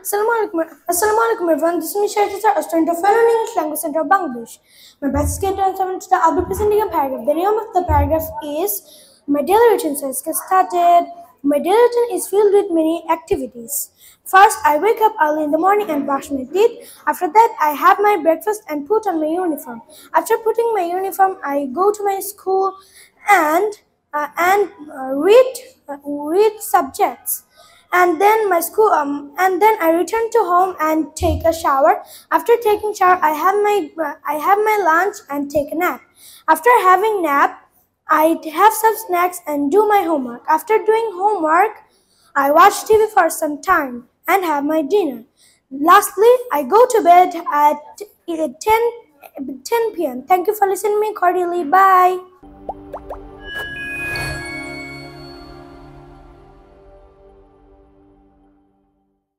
Assalamualaikum everyone, this is me Shaitata, a student of Fellow English Language Center of Bangladesh. My best grade 7 today I'll be presenting a paragraph. The name of the paragraph is My Daily Routine. So let's get started. My daily routine is filled with many activities. First, I wake up early in the morning and brush my teeth. After that, I have my breakfast and put on my uniform. After putting my uniform, I go to my school and read subjects, and then I return to home and take a shower. After taking shower, I have my lunch and take a nap. After having nap, I have some snacks and do my homework. After doing homework, I watch TV for some time and have my dinner. Lastly, I go to bed at 10 p.m. Thank you for listening to me cordially. Bye.